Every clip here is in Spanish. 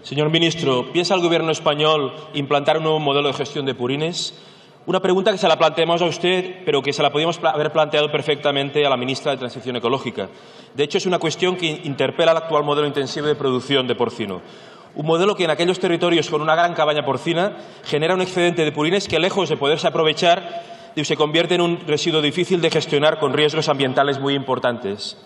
Señor ministro, ¿piensa el Gobierno español implantar un nuevo modelo de gestión de purines? Una pregunta que se la planteamos a usted, pero que se la podíamos haber planteado perfectamente a la ministra de Transición Ecológica. De hecho, es una cuestión que interpela el actual modelo intensivo de producción de porcino. Un modelo que en aquellos territorios con una gran cabaña porcina genera un excedente de purines que, lejos de poderse aprovechar, se convierte en un residuo difícil de gestionar con riesgos ambientales muy importantes.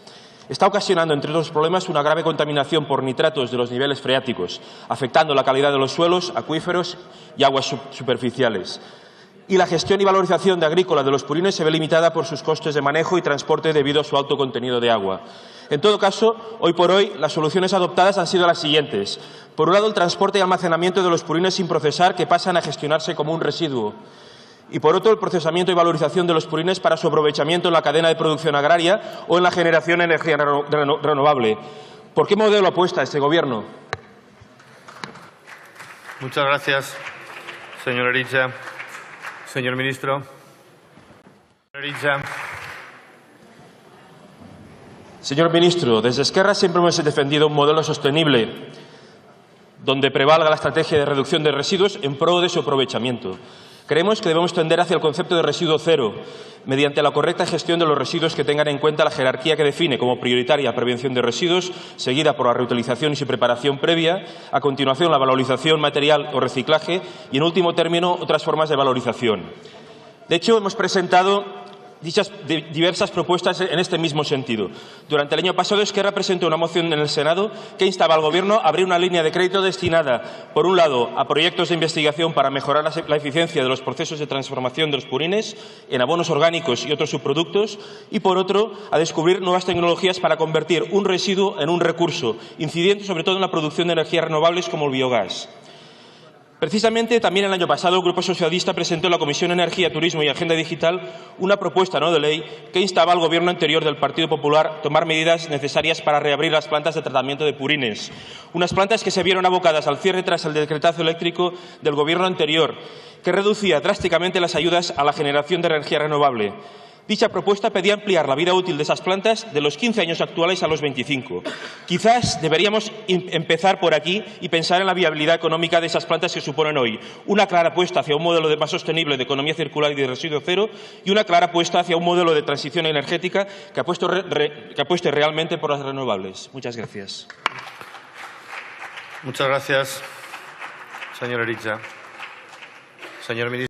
Está ocasionando, entre otros problemas, una grave contaminación por nitratos de los niveles freáticos, afectando la calidad de los suelos, acuíferos y aguas superficiales. Y la gestión y valorización de agrícola de los purines se ve limitada por sus costes de manejo y transporte debido a su alto contenido de agua. En todo caso, hoy por hoy, las soluciones adoptadas han sido las siguientes. Por un lado, el transporte y almacenamiento de los purines sin procesar, que pasan a gestionarse como un residuo. Y, por otro, el procesamiento y valorización de los purines para su aprovechamiento en la cadena de producción agraria o en la generación de energía renovable. ¿Por qué modelo apuesta este Gobierno? Muchas gracias, señor Eritja. Señor ministro. Señor ministro, desde Esquerra siempre hemos defendido un modelo sostenible donde prevalga la estrategia de reducción de residuos en pro de su aprovechamiento. Creemos que debemos tender hacia el concepto de residuo cero, mediante la correcta gestión de los residuos que tengan en cuenta la jerarquía que define como prioritaria prevención de residuos, seguida por la reutilización y su preparación previa, a continuación la valorización material o reciclaje y, en último término, otras formas de valorización. De hecho, hemos presentado diversas propuestas en este mismo sentido. Durante el año pasado, Esquerra presentó una moción en el Senado que instaba al Gobierno a abrir una línea de crédito destinada, por un lado, a proyectos de investigación para mejorar la eficiencia de los procesos de transformación de los purines en abonos orgánicos y otros subproductos, y, por otro, a descubrir nuevas tecnologías para convertir un residuo en un recurso, incidiendo sobre todo en la producción de energías renovables como el biogás. Precisamente, también el año pasado, el Grupo Socialista presentó en la Comisión de Energía, Turismo y Agenda Digital una propuesta no de ley que instaba al Gobierno anterior del Partido Popular a tomar medidas necesarias para reabrir las plantas de tratamiento de purines. Unas plantas que se vieron abocadas al cierre tras el decretazo eléctrico del Gobierno anterior, que reducía drásticamente las ayudas a la generación de energía renovable. Dicha propuesta pedía ampliar la vida útil de esas plantas de los 15 años actuales a los 25. Quizás deberíamos empezar por aquí y pensar en la viabilidad económica de esas plantas que suponen hoy una clara apuesta hacia un modelo más sostenible de economía circular y de residuo cero y una clara apuesta hacia un modelo de transición energética que apueste realmente por las renovables. Muchas gracias. Muchas gracias, señor Eritja. Señor ministro.